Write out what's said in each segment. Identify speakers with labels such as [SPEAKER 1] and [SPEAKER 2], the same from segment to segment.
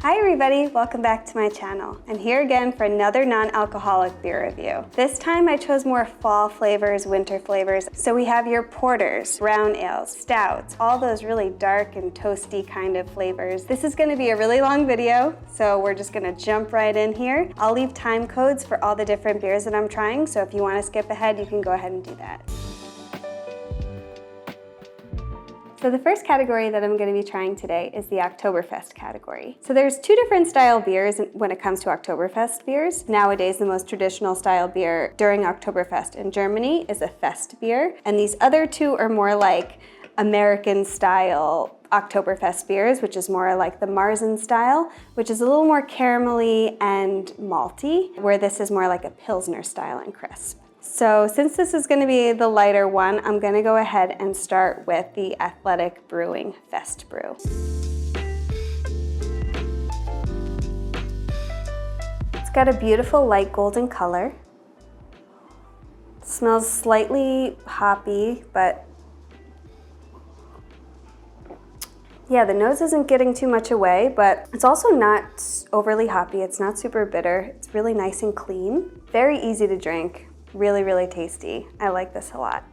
[SPEAKER 1] Hi everybody, welcome back to my channel. I'm here again for another non-alcoholic beer review. This time I chose more fall flavors, winter flavors. So we have your porters, brown ales, stouts, all those really dark and toasty kind of flavors. This is gonna be a really long video, so we're just gonna jump right in here. I'll leave time codes for all the different beers that I'm trying, so if you wanna skip ahead, you can go ahead and do that. So the first category that I'm going to be trying today is the Oktoberfest category. So there's two different style beers when it comes to Oktoberfest beers. Nowadays, the most traditional style beer during Oktoberfest in Germany is a fest beer, and these other two are more like American style Oktoberfest beers, which is more like the Marzen style, which is a little more caramelly and malty, where this is more like a Pilsner style and crisp. So since this is going to be the lighter one, I'm going to go ahead and start with the Athletic Brewing Fest Brew. It's got a beautiful light golden color. It smells slightly hoppy, but yeah, the nose isn't getting too much away, but it's also not overly hoppy. It's not super bitter. It's really nice and clean. Very easy to drink. Really, really tasty. I like this a lot.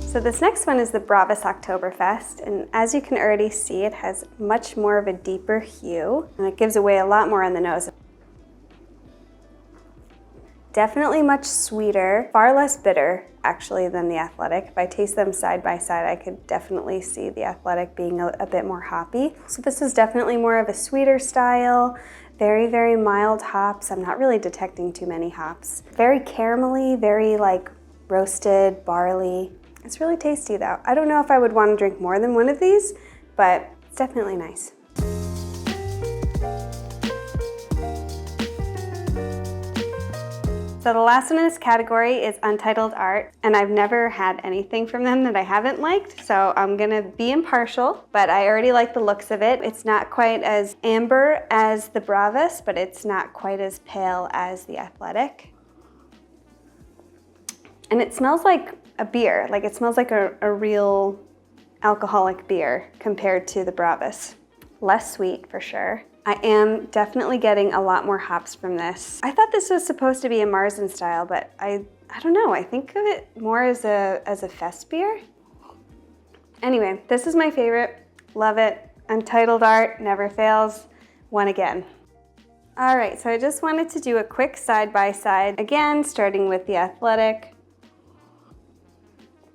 [SPEAKER 1] So this next one is the Bravus Oktoberfest, and as you can already see, it has much more of a deeper hue, and it gives away a lot more on the nose. Definitely much sweeter, far less bitter actually than the Athletic. If I taste them side by side, I could definitely see the Athletic being a bit more hoppy. So this is definitely more of a sweeter style, very, very mild hops. I'm not really detecting too many hops. Very caramelly, very like roasted barley. It's really tasty though. I don't know if I would want to drink more than one of these, but it's definitely nice. So the last one in this category is Untitled Art, and I've never had anything from them that I haven't liked, so I'm gonna be impartial, but I already like the looks of it. It's not quite as amber as the Bravus, but it's not quite as pale as the Athletic. And it smells like a beer, like it smells like a real alcoholic beer compared to the Bravus. Less sweet for sure. I am definitely getting a lot more hops from this. I thought this was supposed to be a Marzen style, but I don't know. I think of it more as a fest beer. Anyway, this is my favorite. Love it. Untitled Art, never fails. One again. All right, so I just wanted to do a quick side-by-side. Again, starting with the Athletic.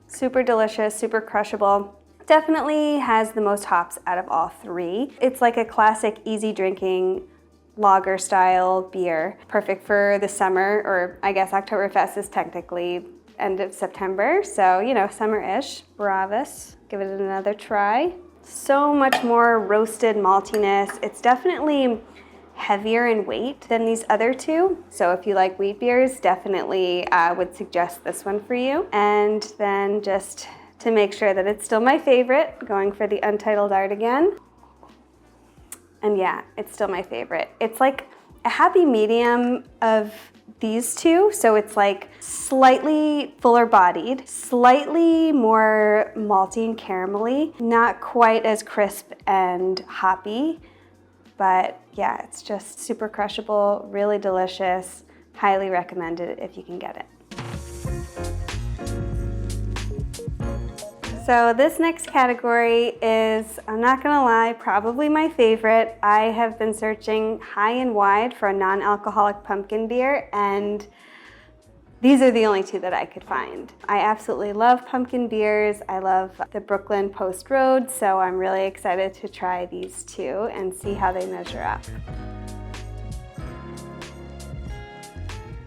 [SPEAKER 1] Super delicious, super crushable. Definitely has the most hops out of all three. It's like a classic easy drinking lager style beer. Perfect for the summer, or I guess Oktoberfest is technically end of September, so you know, summer-ish. Bravus, give it another try. So much more roasted maltiness. It's definitely heavier in weight than these other two. So if you like wheat beers, definitely would suggest this one for you. And then just to make sure that it's still my favorite, going for the Untitled Art again. And yeah, it's still my favorite. It's like a happy medium of these two. So it's like slightly fuller bodied, slightly more malty and caramelly, not quite as crisp and hoppy, but yeah, it's just super crushable, really delicious. Highly recommend it if you can get it. So this next category is, I'm not gonna lie, probably my favorite. I have been searching high and wide for a non-alcoholic pumpkin beer, and these are the only two that I could find. I absolutely love pumpkin beers. I love the Brooklyn Post Road, so I'm really excited to try these two and see how they measure up.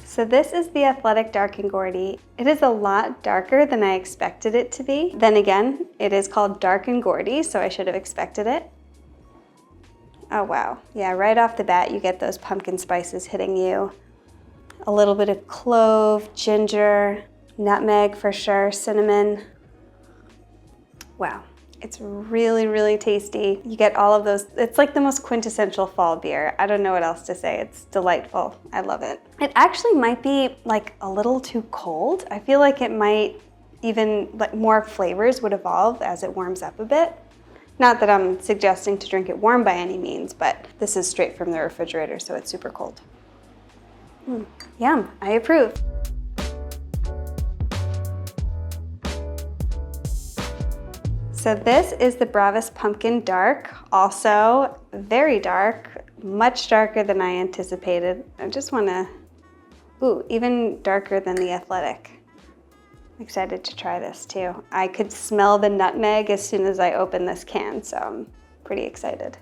[SPEAKER 1] So this is the Athletic Dark and Gourdy. It is a lot darker than I expected it to be. Then again, it is called Dark and Gourdy, so I should have expected it. Oh wow, yeah, right off the bat you get those pumpkin spices hitting you. A little bit of clove, ginger, nutmeg for sure, cinnamon. Wow. It's really, really tasty. You get all of those. It's like the most quintessential fall beer. I don't know what else to say. It's delightful. I love it. It actually might be like a little too cold. I feel like it might even like more flavors would evolve as it warms up a bit. Not that I'm suggesting to drink it warm by any means, but this is straight from the refrigerator, so it's super cold. Yum, I approve. So this is the Bravus Pumpkin Dark, also very dark, much darker than I anticipated. I just wanna, ooh, even darker than the Athletic. I'm excited to try this too. I could smell the nutmeg as soon as I opened this can, so I'm pretty excited.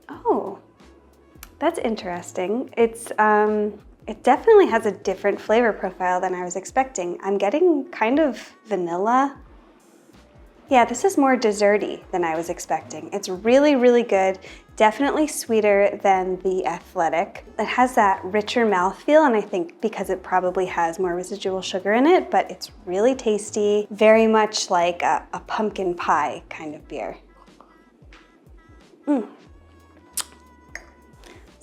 [SPEAKER 1] Oh, that's interesting. It definitely has a different flavor profile than I was expecting. I'm getting kind of vanilla. Yeah, this is more desserty than I was expecting. It's really, really good. Definitely sweeter than the Athletic. It has that richer mouthfeel, and I think because it probably has more residual sugar in it, but it's really tasty. Very much like a pumpkin pie kind of beer. So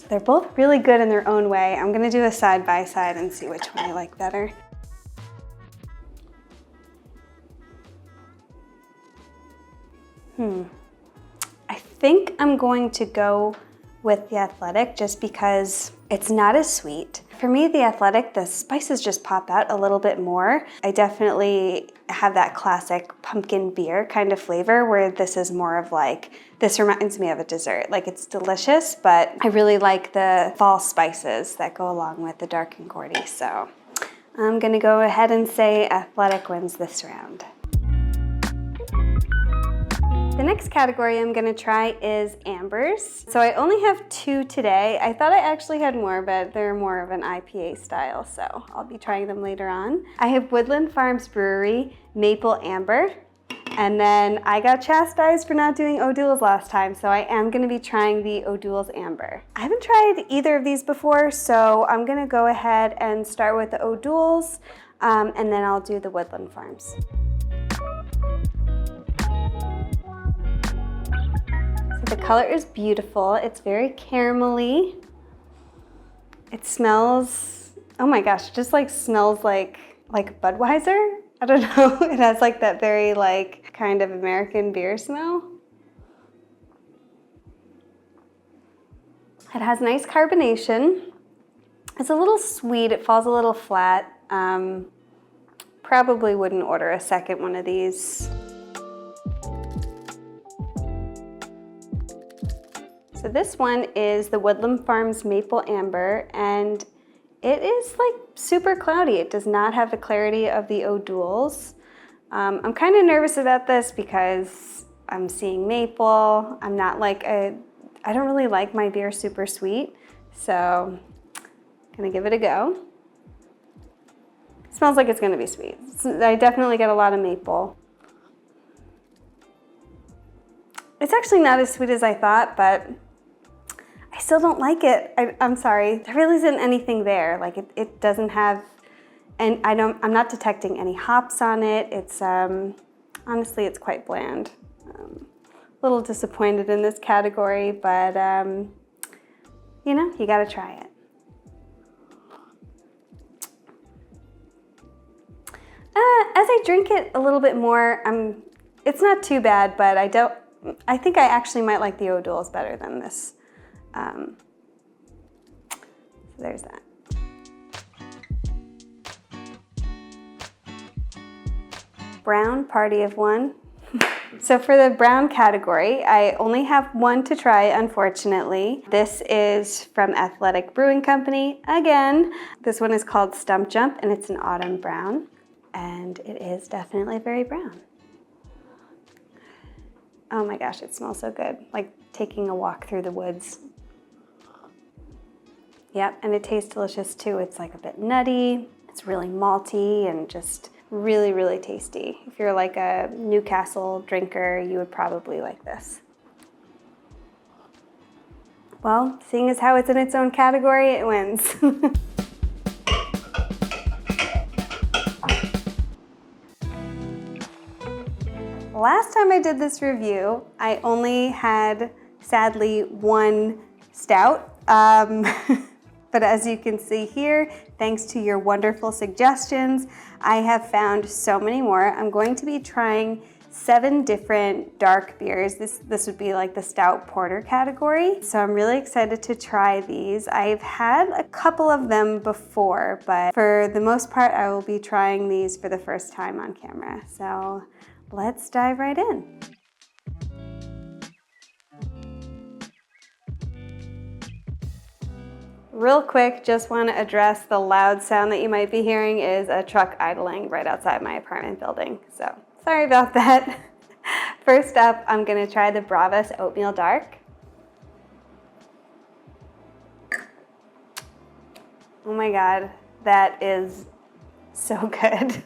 [SPEAKER 1] they're both really good in their own way. I'm gonna do a side by side and see which one I like better. I think I'm going to go with the Athletic just because it's not as sweet. For me, the Athletic, the spices just pop out a little bit more. I definitely have that classic pumpkin beer kind of flavor, where this is more of like, this reminds me of a dessert. Like, it's delicious, but I really like the fall spices that go along with the dark and Gourdy. So I'm gonna go ahead and say Athletic wins this round. The next category I'm gonna try is ambers. So I only have 2 today. I thought I actually had more, but they're more of an IPA style, so I'll be trying them later on. I have Woodland Farms Brewery Maple Amber, and then I got chastised for not doing O'Doul's last time, so I am gonna be trying the O'Doul's Amber. I haven't tried either of these before, so I'm gonna go ahead and start with the O'Doul's, and then I'll do the Woodland Farms. The color is beautiful. It's very caramelly. It smells, oh my gosh, it just like smells like Budweiser. I don't know. It has like that very like kind of American beer smell. It has nice carbonation. It's a little sweet. It falls a little flat. Probably wouldn't order a second one of these. So this one is the Woodland Farms Maple Amber, and it is like super cloudy. It does not have the clarity of the O'Doul's. I'm kind of nervous about this because I'm seeing maple. I'm not like I don't really like my beer super sweet, so I'm gonna give it a go. It smells like it's gonna be sweet. I definitely get a lot of maple. It's actually not as sweet as I thought, but I still don't like it. I'm sorry. There really isn't anything there. Like it doesn't have, and I'm not detecting any hops on it. It's honestly, it's quite bland. A little disappointed in this category, but you know, you gotta try it. As I drink it a little bit more, it's not too bad, but I think I actually might like the O'Doul's better than this. So there's that. Brown, party of one. So for the brown category, I only have one to try, unfortunately. This is from Athletic Brewing Company. Again, this one is called Stump Jump, and it's an autumn brown, and it is definitely very brown. Oh my gosh, it smells so good. Like taking a walk through the woods. Yep, and it tastes delicious too. It's like a bit nutty. It's really malty and just really, really tasty. If you're like a Newcastle drinker, you would probably like this. Well, seeing as how it's in its own category, it wins. Last time I did this review, I only had, sadly, one stout. But as you can see here, thanks to your wonderful suggestions, I have found so many more. I'm going to be trying 7 different dark beers. This would be like the Stout Porter category. So I'm really excited to try these. I've had a couple of them before, but for the most part, I will be trying these for the first time on camera. So let's dive right in. Real quick, just want to address the loud sound that you might be hearing is a truck idling right outside my apartment building. So sorry about that. First up, I'm going to try the Bravus Oatmeal Dark. Oh my God, that is so good.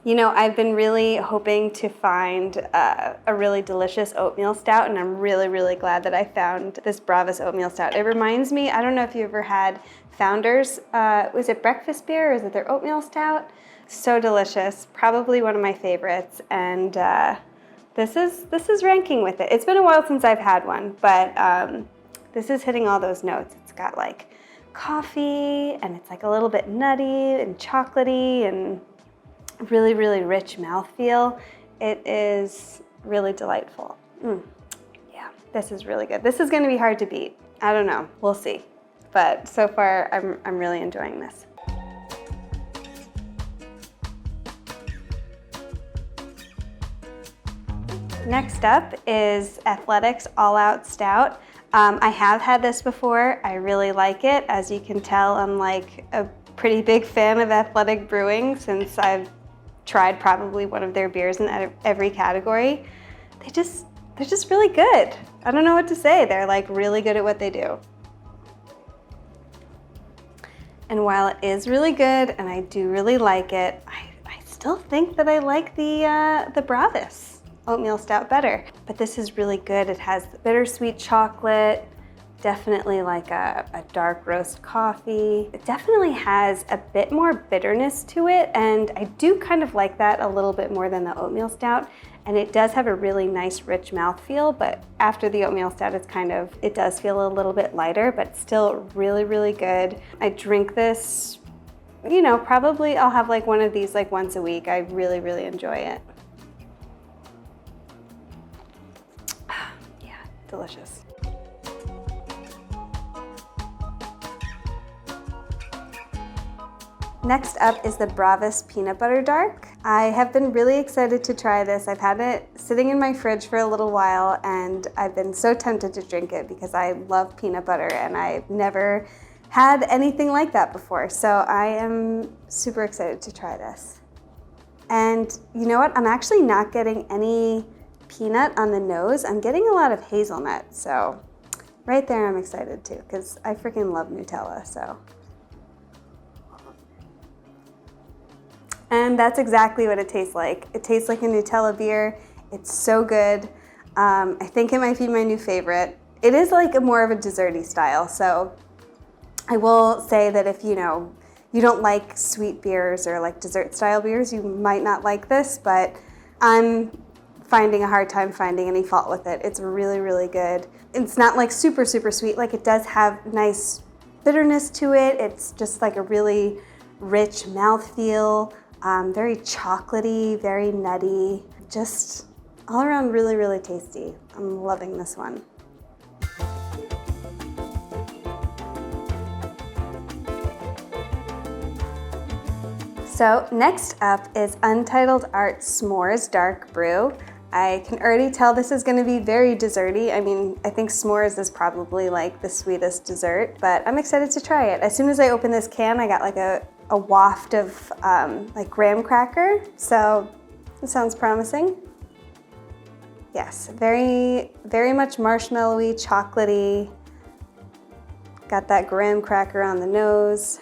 [SPEAKER 1] You know, I've been really hoping to find a really delicious oatmeal stout, and I'm really, really glad that I found this Bravus Oatmeal Stout. It reminds me, I don't know if you ever had Founders, was it breakfast beer or is it their oatmeal stout? So delicious, probably one of my favorites, and this is ranking with it. It's been a while since I've had one, but this is hitting all those notes. It's got like coffee, and it's like a little bit nutty and chocolatey, and really, really rich mouthfeel. It is really delightful. Yeah, this is really good. This is going to be hard to beat. I don't know. We'll see. But so far, I'm really enjoying this. Next up is Athletics All Out Stout. I have had this before. I really like it. As you can tell, I'm like a pretty big fan of Athletic Brewing since I've tried probably one of their beers in every category. They're just really good. I don't know what to say. They're like really good at what they do. And while it is really good and I do really like it, I still think that I like the Bravus Oatmeal Stout better. But this is really good. It has the bittersweet chocolate, definitely like a dark roast coffee. It definitely has a bit more bitterness to it, and I do kind of like that a little bit more than the oatmeal stout. And it does have a really nice rich mouthfeel, but after the oatmeal stout, it does feel a little bit lighter, but still really, really good. I drink this, you know, probably I'll have like one of these like once a week. I really, really enjoy it. Yeah, delicious. Next up is the Bravus Peanut Butter Dark. I have been really excited to try this. I've had it sitting in my fridge for a little while, and I've been so tempted to drink it because I love peanut butter and I've never had anything like that before. So I am super excited to try this. And you know what? I'm actually not getting any peanut on the nose. I'm getting a lot of hazelnut. So right there I'm excited too, because I freaking love Nutella, so. And that's exactly what it tastes like. It tastes like a Nutella beer. It's so good. I think it might be my new favorite. It is like more of a desserty style, so I will say that if you don't like sweet beers or like dessert style beers, you might not like this, but I'm finding a hard time finding any fault with it. It's really, really good. It's not like super, super sweet. Like it does have nice bitterness to it. It's just like a really rich mouthfeel. Very chocolatey, very nutty, just all around really, really tasty. I'm loving this one. So next up is Untitled Art S'mores Dark Brew. I can already tell this is going to be very desserty. I mean, I think s'mores is probably like the sweetest dessert, but I'm excited to try it. As soon as I opened this can, I got like a waft of like graham cracker, so it sounds promising. Yes, very, very much marshmallowy, chocolatey. Got that graham cracker on the nose.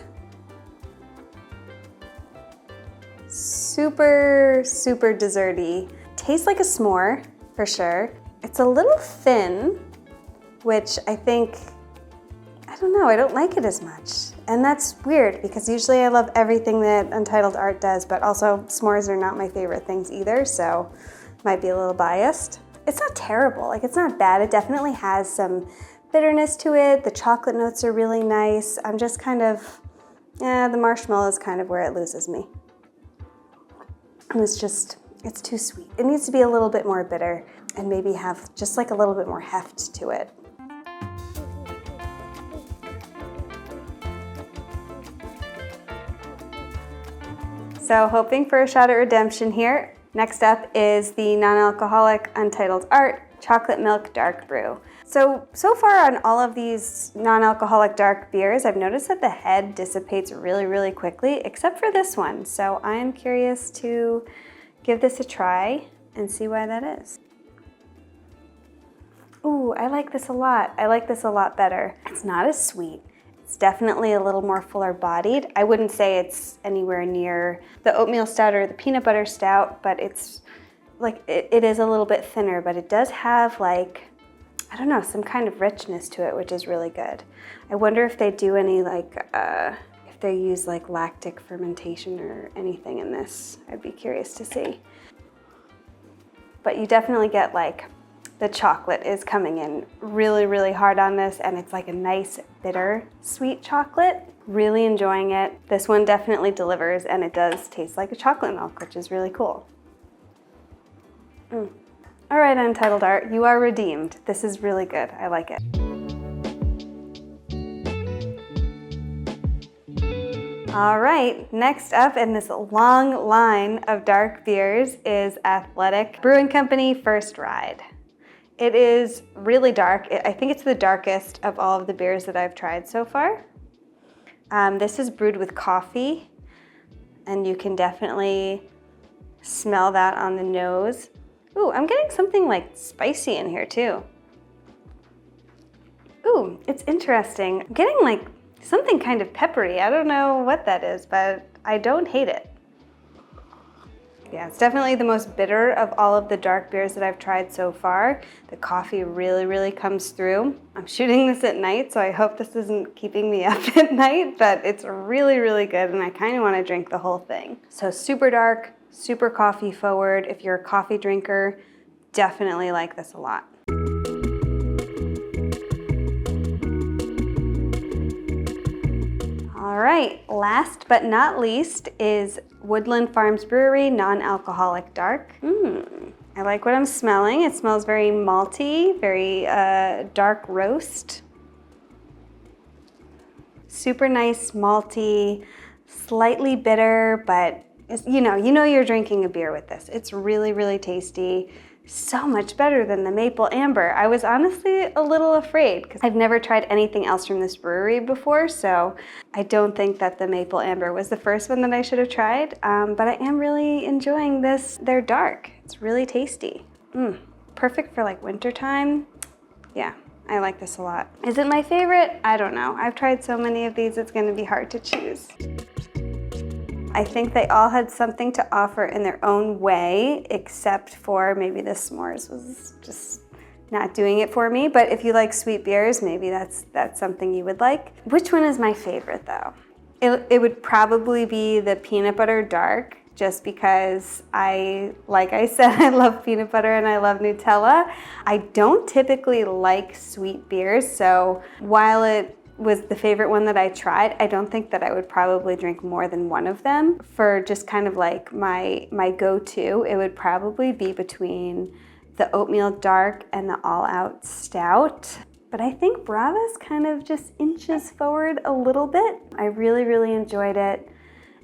[SPEAKER 1] Super, super desserty. Tastes like a s'more, for sure. It's a little thin, which I think, I don't know, I don't like it as much. And that's weird because usually I love everything that Untitled Art does, but also s'mores are not my favorite things either, so might be a little biased. It's not terrible, like it's not bad. It definitely has some bitterness to it. The chocolate notes are really nice. I'm just kind of, the marshmallow is kind of where it loses me. It's too sweet. It needs to be a little bit more bitter and maybe have just like a little bit more heft to it. So hoping for a shot at redemption here. Next up is the non-alcoholic Untitled Art Chocolate Milk Dark Brew. So far on all of these non-alcoholic dark beers, I've noticed that the head dissipates really, really quickly, except for this one. So I'm curious to give this a try and see why that is. Ooh, I like this a lot. I like this a lot better. It's not as sweet. It's definitely a little more fuller bodied. I wouldn't say it's anywhere near the oatmeal stout or the peanut butter stout, but it's like, it is a little bit thinner, but it does have like, I don't know, some kind of richness to it, which is really good. I wonder if they do any like, if they use like lactic fermentation or anything in this. I'd be curious to see. But you definitely get like, the chocolate is coming in really, really hard on this, and it's like a nice, bitter, sweet chocolate. Really enjoying it. This one definitely delivers, and it does taste like a chocolate milk, which is really cool. All right, Untitled Art, you are redeemed. This is really good. I like it. All right, next up in this long line of dark beers is Athletic Brewing Company First Ride. It is really dark. I think it's the darkest of all of the beers that I've tried so far. This is brewed with coffee, and you can definitely smell that on the nose. Ooh, I'm getting something like spicy in here too. Ooh, it's interesting. I'm getting like something kind of peppery. I don't know what that is, but I don't hate it. Yeah, it's definitely the most bitter of all of the dark beers that I've tried so far. The coffee really, really comes through. I'm shooting this at night, so I hope this isn't keeping me up at night, but it's really, really good, and I kind of want to drink the whole thing. So super dark, super coffee forward. If you're a coffee drinker, definitely like this a lot. All right, last but not least is Woodland Farms Brewery Non-Alcoholic Dark. I like what I'm smelling. It smells very malty, very dark roast. Super nice, malty, slightly bitter, but you know you're drinking a beer with this. It's really, really tasty. So much better than the maple amber. I was honestly a little afraid because I've never tried anything else from this brewery before, so I don't think that the maple amber was the first one that I should have tried, but I am really enjoying this. They're dark. It's really tasty. Perfect for like wintertime. Yeah, I like this a lot. Is it my favorite? I don't know. I've tried so many of these, it's gonna be hard to choose. I think they all had something to offer in their own way, except for maybe the s'mores was just not doing it for me. But if you like sweet beers, maybe that's something you would like. Which one is my favorite though? It would probably be the peanut butter dark, just because like I said, I love peanut butter and I love Nutella. I don't typically like sweet beers, so while it was the favorite one that I tried, I don't think that I would probably drink more than one of them. For just kind of like my go-to, it would probably be between the Oatmeal Dark and the All Out Stout. But I think Bravus kind of just inches forward a little bit. I really, really enjoyed it.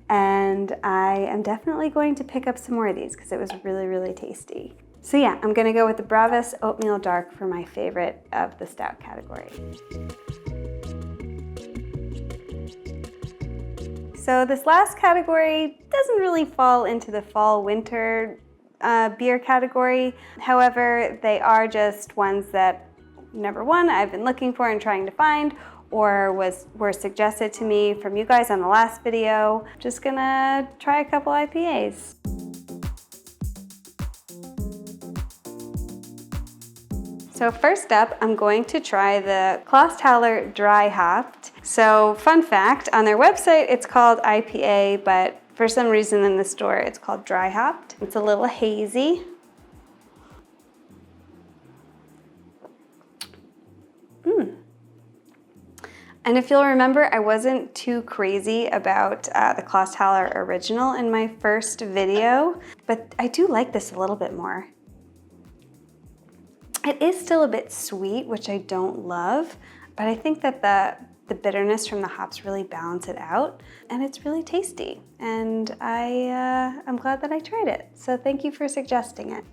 [SPEAKER 1] And I am definitely going to pick up some more of these because it was really, really tasty. So yeah, I'm gonna go with the Bravus Oatmeal Dark for my favorite of the stout category. So this last category doesn't really fall into the fall-winter beer category. However, they are just ones that, number one, I've been looking for and trying to find, or were suggested to me from you guys on the last video. Just gonna try a couple IPAs. So first up, I'm going to try the Clausthaler Dry Hopped. So fun fact, on their website it's called IPA, but for some reason in the store it's called Dry Hopped. It's a little hazy. And if you'll remember, I wasn't too crazy about the Clausthaler original in my first video, but I do like this a little bit more. It is still a bit sweet, which I don't love, but I think that the bitterness from the hops really balance it out, and it's really tasty. And I'm glad that I tried it. So thank you for suggesting it.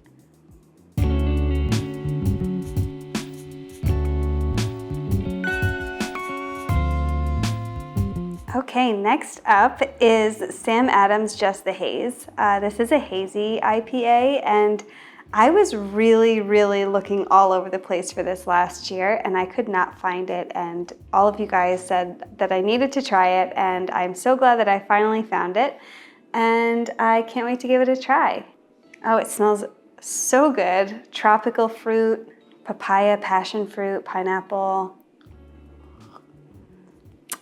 [SPEAKER 1] Okay, next up is Sam Adams Just the Haze. This is a hazy IPA, and I was really looking all over the place for this last year, and I could not find it, and all of you guys said that I needed to try it, and I'm so glad that I finally found it, and I can't wait to give it a try. Oh, it smells so good. Tropical fruit, papaya, passion fruit, pineapple.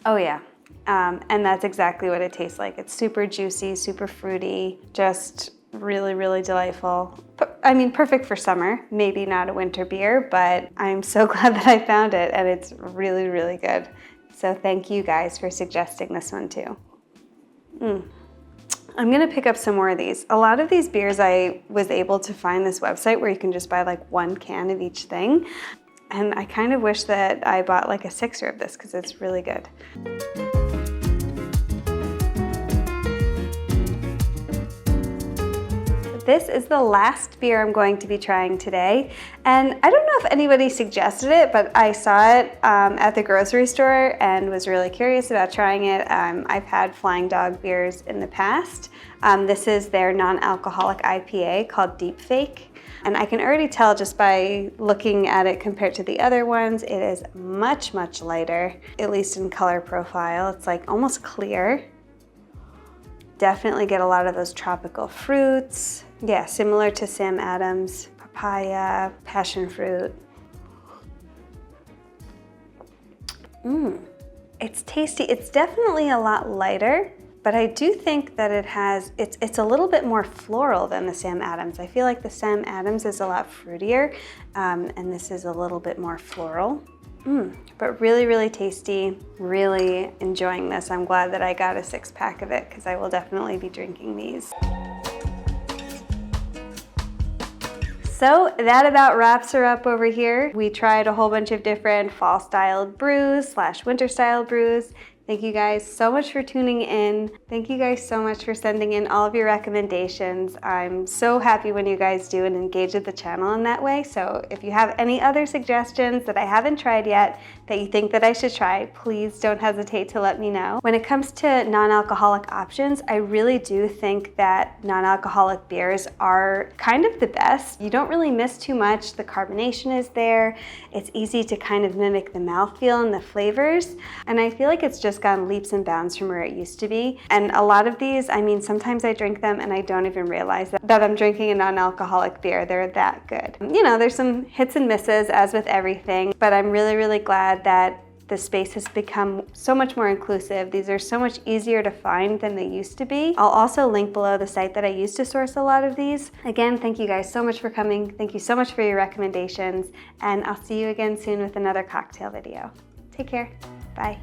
[SPEAKER 1] Oh yeah. And that's exactly what it tastes like. It's super juicy, super fruity, just really delightful. I mean, perfect for summer, maybe not a winter beer, but I'm so glad that I found it, and it's really good. So thank you guys for suggesting this one too. I'm gonna pick up some more of these. A lot of these beers I was able to find this website where you can just buy like one can of each thing. And I kind of wish that I bought like a sixer of this because it's really good. This is the last beer I'm going to be trying today, and I don't know if anybody suggested it, but I saw it at the grocery store and was really curious about trying it. I've had Flying Dog beers in the past. This is their non-alcoholic IPA called Deep Fake, and I can already tell just by looking at it compared to the other ones, it is much lighter, at least in color profile. It's like almost clear. Definitely get a lot of those tropical fruits. Yeah, similar to Sam Adams, papaya, passion fruit. It's tasty. It's definitely a lot lighter, but I do think that it's a little bit more floral than the Sam Adams. I feel like the Sam Adams is a lot fruitier, and this is a little bit more floral. But really tasty, really enjoying this. I'm glad that I got a 6-pack of it because I will definitely be drinking these. So that about wraps her up over here. We tried a whole bunch of different fall-styled brews / winter-styled brews. Thank you guys so much for tuning in. Thank you guys so much for sending in all of your recommendations. I'm so happy when you guys do and engage with the channel in that way. So if you have any other suggestions that I haven't tried yet that you think that I should try, please don't hesitate to let me know. When it comes to non-alcoholic options, I really do think that non-alcoholic beers are kind of the best. You don't really miss too much. The carbonation is there. It's easy to kind of mimic the mouthfeel and the flavors. And I feel like it's just gone leaps and bounds from where it used to be. And a lot of these, I mean, sometimes I drink them and I don't even realize that I'm drinking a non-alcoholic beer. They're that good. You know, there's some hits and misses as with everything, but I'm really glad that the space has become so much more inclusive. These are so much easier to find than they used to be. I'll also link below the site that I used to source a lot of these. Again, thank you guys so much for coming. Thank you so much for your recommendations, and I'll see you again soon with another cocktail video. Take care. Bye.